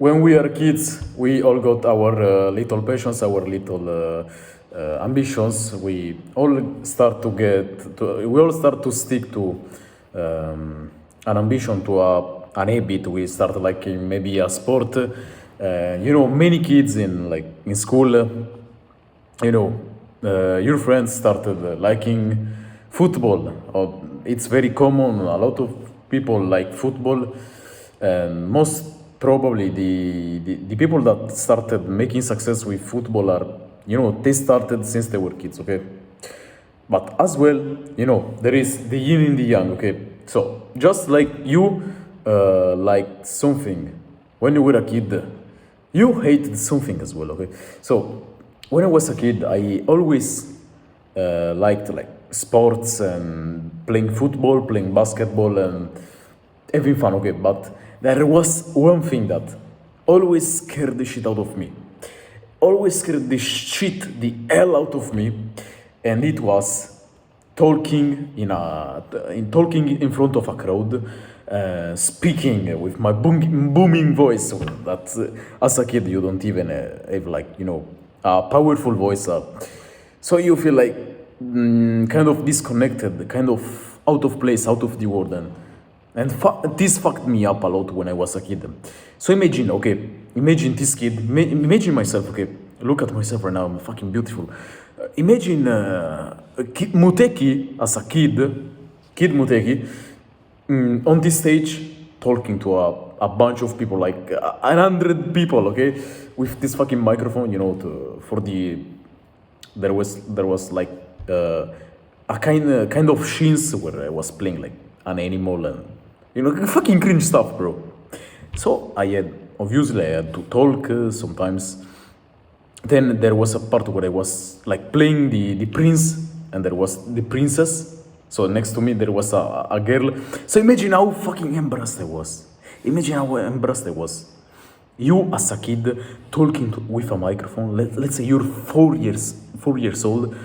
when we are kids, we all got our little passions, our little ambitions. We all start to stick to an ambition, to an habit. We start liking maybe a sport. Many kids in school, your friends started liking football. It's very common. A lot of people like football, and most probably the people that started making success with football are, they started since they were kids, okay? But as well, there is the yin and the yang, okay? So just like you liked something when you were a kid, you hated something as well, okay? So when I was a kid, I always liked like sports and playing football, playing basketball, and having fun, okay? But there was one thing that always scared the shit out of me. Always scared the hell out of me, and it was talking talking in front of a crowd, speaking with my booming voice. That as a kid you don't even have a powerful voice, so you feel like kind of disconnected, kind of out of place, out of the world, and this fucked me up a lot when I was a kid. So imagine this kid, imagine myself, okay? Look at myself right now, I'm fucking beautiful. Imagine Muteki as a kid Muteki, on this stage talking to a bunch of people, like 100 people, okay? With this fucking microphone, there was like a kind of scenes where I was playing like an animal and fucking cringe stuff, bro. So I had to talk sometimes. Then there was a part where I was like playing the prince, and there was the princess. So next to me there was a girl. So imagine how fucking embarrassed I was. Imagine how embarrassed I was. You as a kid talking with a microphone. Let's say you're 4 years old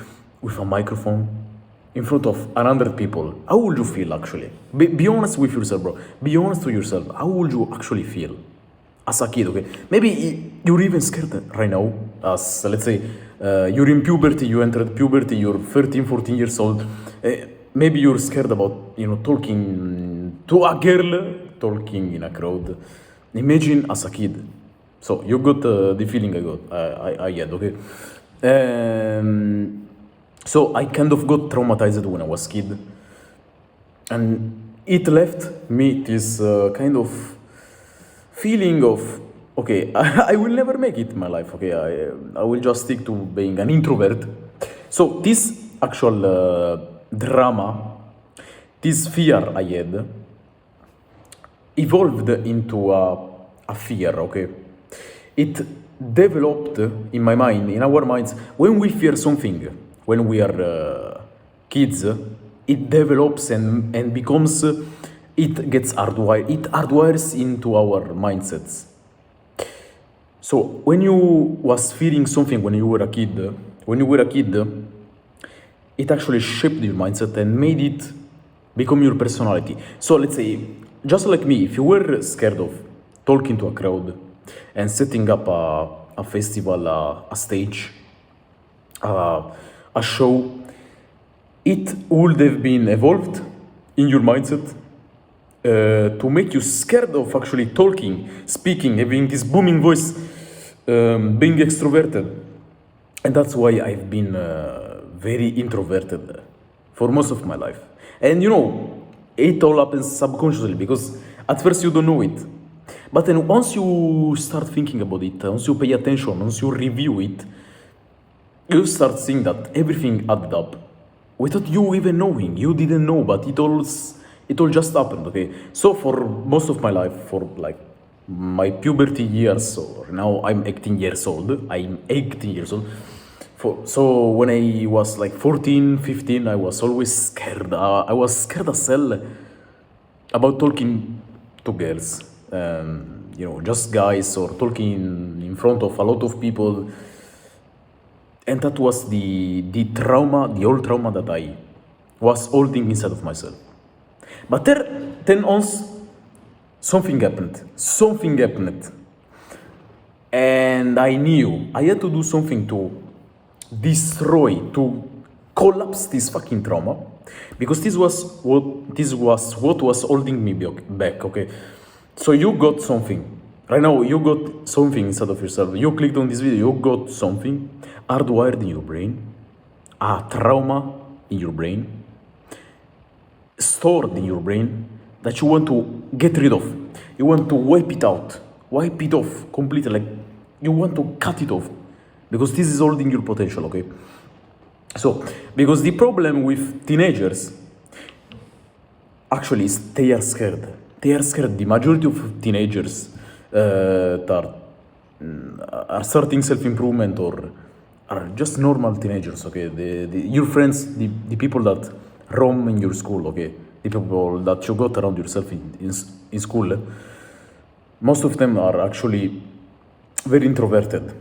with a microphone in front of 100 people. How would you feel actually? Be honest with yourself, bro. Be honest to yourself. How would you actually feel as a kid, okay? Maybe you're even scared right now. As let's say you're in puberty, you entered puberty, you're 13, 14 years old. Maybe you're scared about talking to a girl, talking in a crowd. Imagine as a kid. So you got the feeling I had, okay? So I kind of got traumatized when I was a kid, and it left me this kind of feeling of, okay, I will never make it in my life, okay? I will just stick to being an introvert. So this actual drama, this fear I had, evolved into a fear, okay? It developed in my mind, in our minds. When we fear something, when we are kids, it develops and becomes, it gets hardwired, it hardwires into our mindsets. So when you was feeling something when you were a kid, it actually shaped your mindset and made it become your personality. So let's say, just like me, if you were scared of talking to a crowd and setting up a festival, a stage, a show, it would have been evolved in your mindset to make you scared of actually talking, speaking, having this booming voice, being extroverted. And that's why I've been very introverted for most of my life. And it all happens subconsciously, because at first you don't know it. But then once you start thinking about it, once you pay attention, once you review it, you start seeing that everything added up without you even knowing. You didn't know, but it all just happened, okay? So for most of my life, for like my puberty years, or now I'm 18 years old. So when I was like 14, 15, I was always scared. I was scared as hell about talking to girls, just guys, or talking in front of a lot of people. And that was the old trauma that I was holding inside of myself. But then once something happened. And I knew I had to do something to destroy, to collapse this fucking trauma, because this was what was holding me back. Okay, so you got something right now. You got something inside of yourself. You clicked on this video. You got something hardwired in your brain, a trauma in your brain, stored in your brain that you want to get rid of. You want to wipe it off completely. Like you want to cut it off because this is holding your potential. Okay. So, because the problem with teenagers actually is they are scared. They are scared. The majority of teenagers that are starting self-improvement or are just normal teenagers, okay? Your friends, the people that roam in your school, okay? The people that you got around yourself in school, most of them are actually very introverted,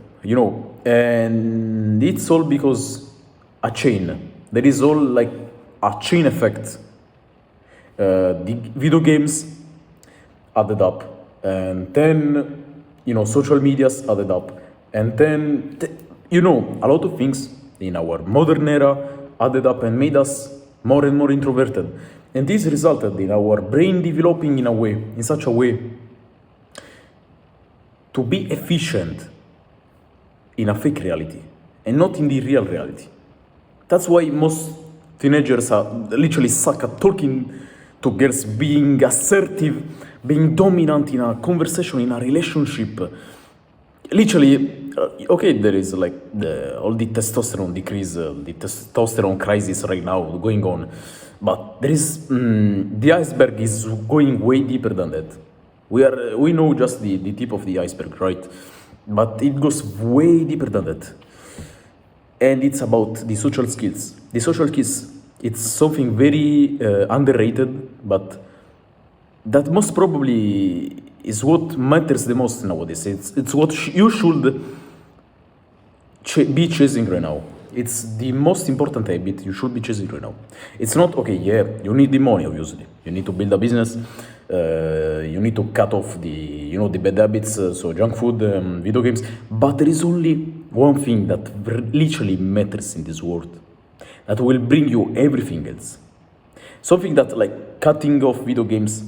and it's all because a chain. There is all like a chain effect. The video games added up, and then social medias added up, and then a lot of things in our modern era added up and made us more and more introverted, and this resulted in our brain developing in such a way to be efficient in a fake reality and not in the real reality. That's why most teenagers are literally suck at talking to girls, being assertive, being dominant in a conversation, in a relationship. Literally, okay, there is like all the testosterone decrease, the testosterone crisis right now going on, but there is the iceberg is going way deeper than that. We know just the tip of the iceberg, right? But it goes way deeper than that. And it's about the social skills. The social skills, it's something very underrated, but that most probably is what matters the most nowadays. It's what you should be chasing right now. It's the most important habit you should be chasing right now. It's not, okay, yeah, you need the money, obviously. You need to build a business. You need to cut off the bad habits, so junk food, video games. But there is only one thing that literally matters in this world that will bring you everything else. Something that, like cutting off video games,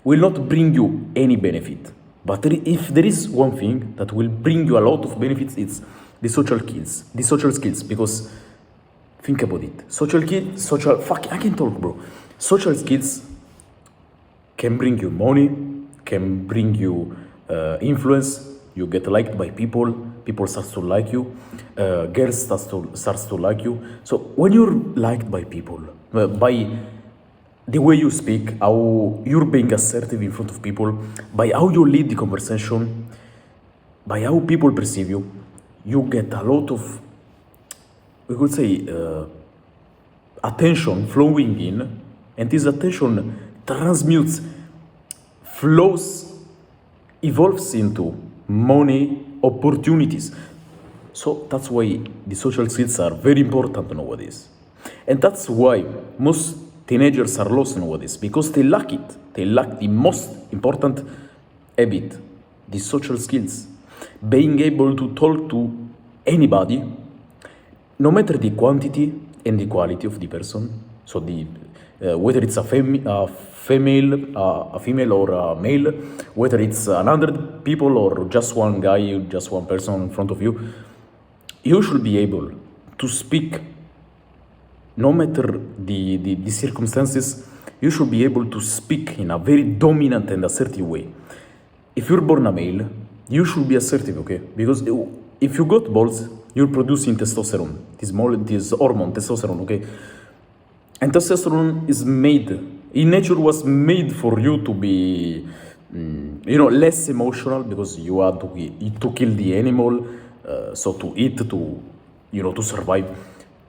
will not bring you any benefit. But if there is one thing that will bring you a lot of benefits, it's the social skills. The social skills, because think about it. I can talk, bro. Social skills can bring you money, can bring you influence. You get liked by people. People start to like you. Girls starts to like you. So when you're liked by people, by the way you speak, how you're being assertive in front of people, by how you lead the conversation, by how people perceive you, you get a lot of, we could say, attention flowing in, and this attention transmutes, flows, evolves into money, opportunities. So that's why the social skills are very important nowadays. And that's why most teenagers are lost nowadays, because they lack it. They lack the most important habit, the social skills. Being able to talk to anybody, no matter the quantity and the quality of the person. So whether it's a female or a male, whether it's 100 people or just one guy, just one person in front of you, you should be able to speak. No matter the circumstances, you should be able to speak in a very dominant and assertive way. If you're born a male, you should be assertive, okay? Because if you got balls, you're producing testosterone, this hormone, testosterone, okay? And testosterone is made, in nature was made for you to be, less emotional, because you had to kill the animal, so to eat, to survive.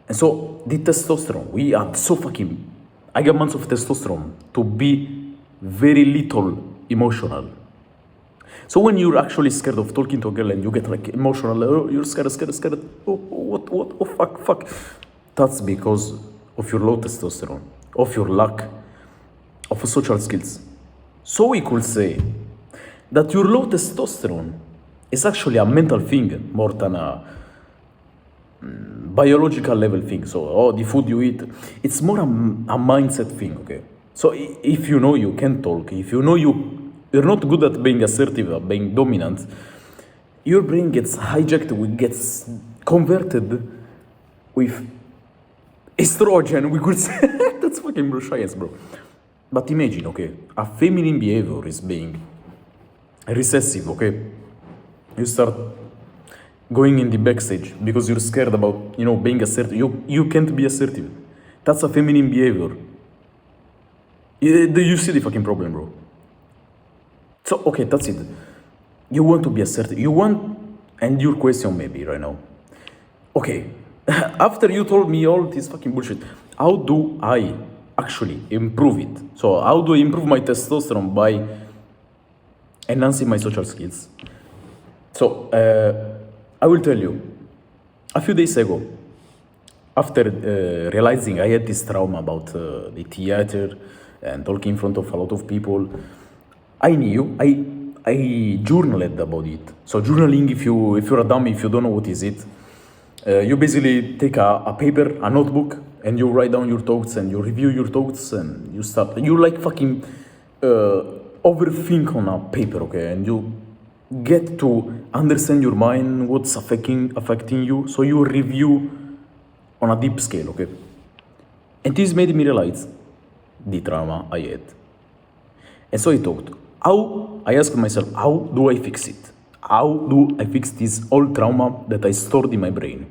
And so the testosterone, we are so fucking, I got amounts of testosterone to be very little emotional. So when you're actually scared of talking to a girl and you get like emotional, oh, you're scared, oh, fuck. That's because of your low testosterone, of your lack of social skills. So we could say that your low testosterone It's actually a mental thing more than a biological level thing. So, the food you eat, it's more a mindset thing, okay? So, if you know you can talk, if you know you're not good at being assertive, at being dominant, your brain gets hijacked, gets converted with estrogen, we could say. That's fucking bro, science, bro. But imagine, okay, a feminine behavior is being recessive, okay? You start going in the backstage because you're scared about, being assertive. You can't be assertive. That's a feminine behavior. Do you see the fucking problem, bro? So, okay, that's it. You want to be assertive. You want, and your question maybe right now. Okay, after you told me all this fucking bullshit, how do I actually improve it? So, how do I improve my testosterone by enhancing my social skills? So, I will tell you. A few days ago, after realizing I had this trauma about the theater and talking in front of a lot of people, I journaled about it. So journaling, if you're a dummy, if you don't know what is it, you basically take a paper, a notebook, and you write down your thoughts and you review your thoughts and you like fucking overthink on a paper, okay, and you get to understand your mind, what's affecting you, so you review on a deep scale, okay. And this made me realize the trauma I had. And so I asked myself, how do I fix it? How do I fix this old trauma that I stored in my brain?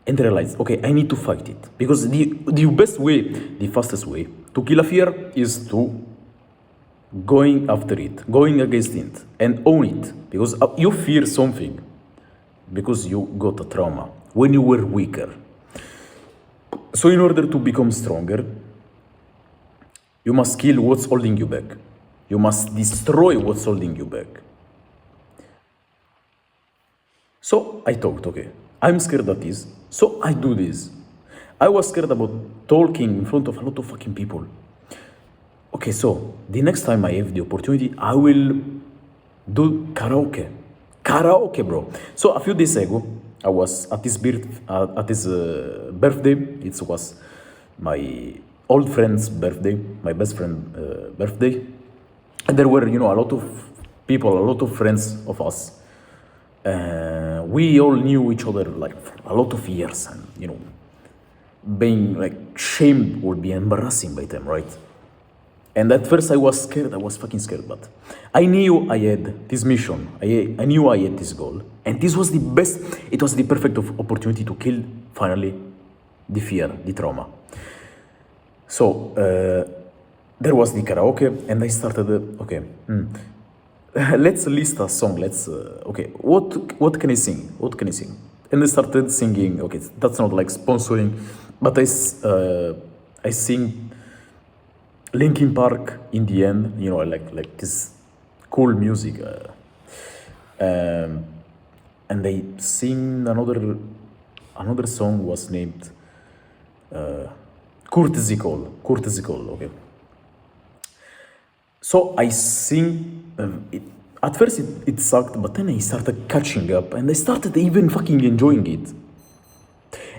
And I realized, okay, I need to fight it. Because the best way, the fastest way to kill a fear is to going after it, going against it, and own it. Because you fear something because you got a trauma when you were weaker. So in order to become stronger, you must kill what's holding you back. You must destroy what's holding you back. So I thought, okay, I'm scared of this, so I do this. I was scared about talking in front of a lot of fucking people. Okay, so the next time I have the opportunity, I will do karaoke. Karaoke, bro. So a few days ago, I was at his birthday. It was my old friend's birthday, my best friend birthday. And there were, a lot of people, a lot of friends of us. We all knew each other like for a lot of years, and being like shamed would be embarrassing by them, right? And at first I was scared, I was fucking scared, but I knew I had this mission, I knew I had this goal, and this was the best, it was the perfect opportunity to kill, finally, the fear, the trauma. So, there was the karaoke, and I started, let's list a song, what can I sing, And I started singing, okay, that's not like sponsoring, but I sing Linkin Park in the end, like this cool music. And they sing another song was named Courtesy Call, okay. So I sing, at first it sucked, but then I started catching up and I started even fucking enjoying it.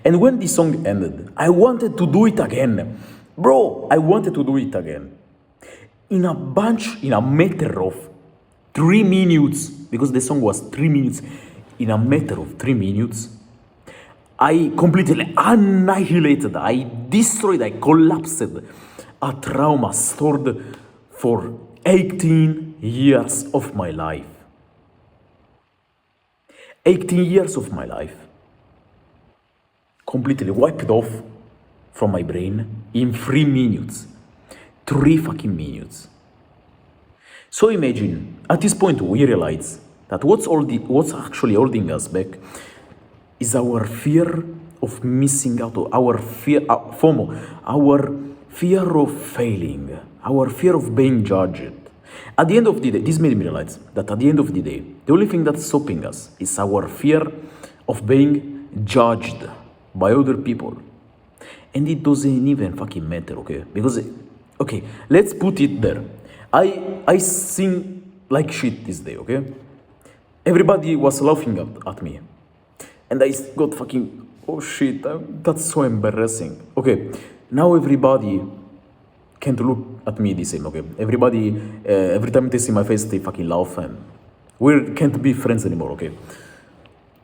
And when the song ended, I wanted to do it again. Bro, I wanted to do it again. In a matter of 3 minutes, because the song was 3 minutes, in a matter of 3 minutes, I completely annihilated, I destroyed, I collapsed a trauma stored for 18 years of my life. 18 years of my life. Completely wiped off from my brain in 3 minutes. 3 fucking minutes. So imagine, at this point we realize that what's actually holding us back is our fear of missing out, our fear, FOMO, our fear of failing, our fear of being judged. At the end of the day, this made me realize that at the end of the day, the only thing that's stopping us is our fear of being judged by other people. And it doesn't even fucking matter, okay? Because, okay, let's put it there. I sing like shit this day, okay? everybody was laughing at me. And I got fucking, oh shit, that's so embarrassing. Okay, now everybody can't look at me the same, okay? Everybody, every time they see my face, they fucking laugh and we can't be friends anymore, okay?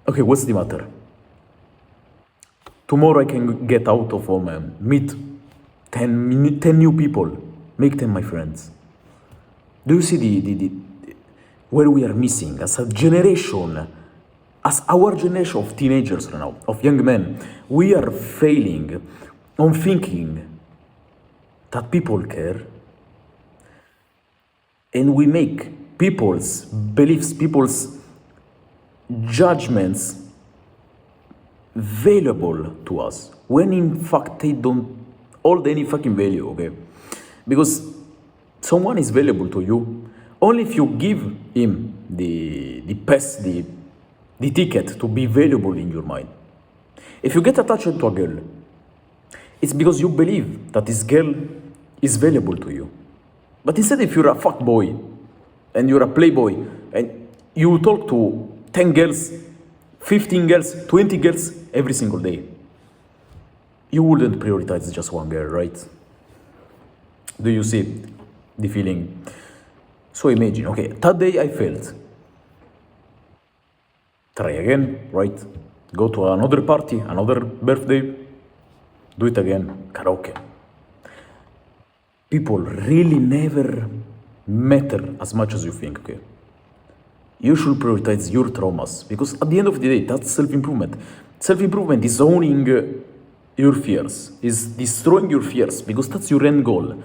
Okay, what's the matter? Tomorrow I can get out of home and meet 10 new people, make them my friends. Do you see where we are missing as a generation, as our generation of teenagers right now, of young men, we are failing on thinking that people care, and we make people's beliefs, people's judgments valuable to us, when in fact they don't hold any fucking value, okay? Because someone is valuable to you only if you give him the pass, the ticket to be valuable in your mind. If you get attached to a girl, it's because you believe that this girl is valuable to you. But instead, if you're a fuck boy and you're a playboy and you talk to 10 girls, 15 girls, 20 girls every single day, you wouldn't prioritize just one girl, right? Do you see the feeling? So imagine, okay, that day I failed. Try again, right? Go to another party, another birthday, do it again, karaoke. People really never matter as much as you think, okay? You should prioritize your traumas, because at the end of the day, that's self-improvement. Self-improvement is owning your fears, is destroying your fears, because that's your end goal.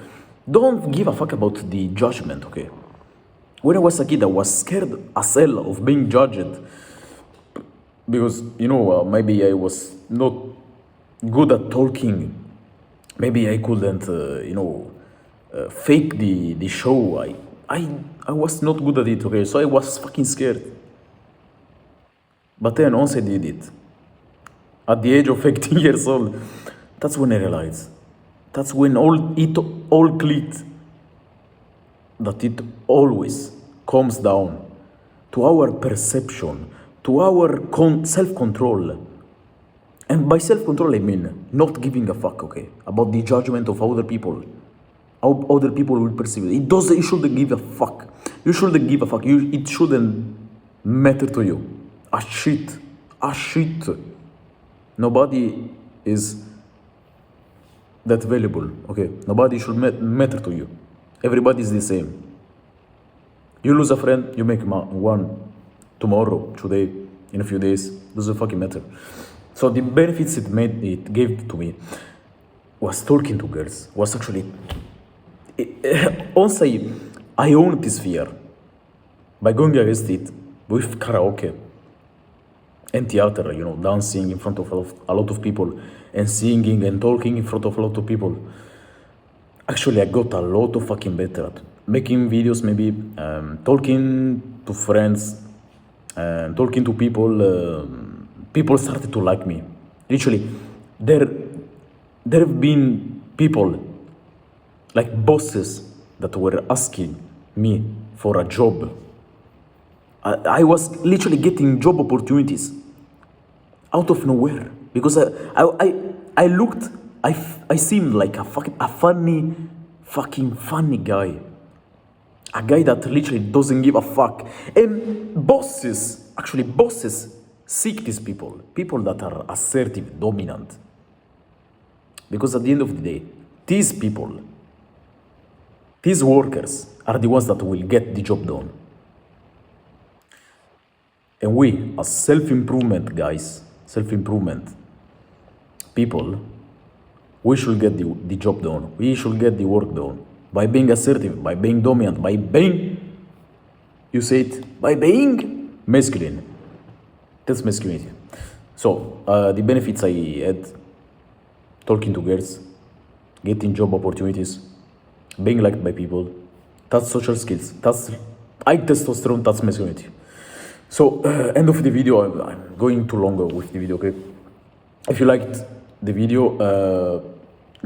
Don't give a fuck about the judgment, okay? When I was a kid, I was scared as hell of being judged, because, maybe I was not good at talking. Maybe I couldn't, fake the show. I was not good at it, okay? So I was fucking scared. But then once I did it, at the age of 18 years old, that's when I realized. That's when it all clicked. That it always comes down to our perception, to our self-control. And by self-control, I mean not giving a fuck, okay, about the judgment of other people, how other people will perceive it. You shouldn't give a fuck. You shouldn't give a fuck. It shouldn't matter to you. A shit. Nobody is that valuable, okay? Nobody should matter to you. Everybody is the same. You lose a friend, you make one tomorrow, today, in a few days. Doesn't fucking matter. So the benefits it gave to me was talking to girls. Was actually, honestly, I owned this fear by going against it with karaoke and theater, dancing in front of a lot of people and singing and talking in front of a lot of people. Actually, I got a lot of fucking better at making videos, maybe talking to friends, talking to people. People started to like me. Literally, there have been people, like bosses, that were asking me for a job. I was literally getting job opportunities out of nowhere, because I looked, I seemed like a funny guy. A guy that literally doesn't give a fuck. And bosses seek these people that are assertive, dominant. Because at the end of the day, these people, these workers are the ones that will get the job done. And we, as self-improvement guys, self-improvement people, we should get the job done. We should get the work done by being assertive, by being dominant, by being, by being masculine. That's masculinity. So the benefits I had: talking to girls, getting job opportunities, being liked by people. That's social skills. That's high testosterone. That's masculinity. So end of the video. I'm going too long with the video, okay? If you liked the video,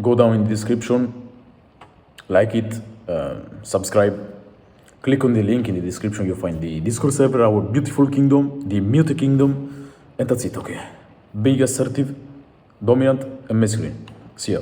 go down in the description, like it, subscribe, Click on the link in the description. You'll find the Discord server, our beautiful kingdom, the Mute Kingdom, and that's it. Okay. Big assertive, dominant, and masculine. See ya.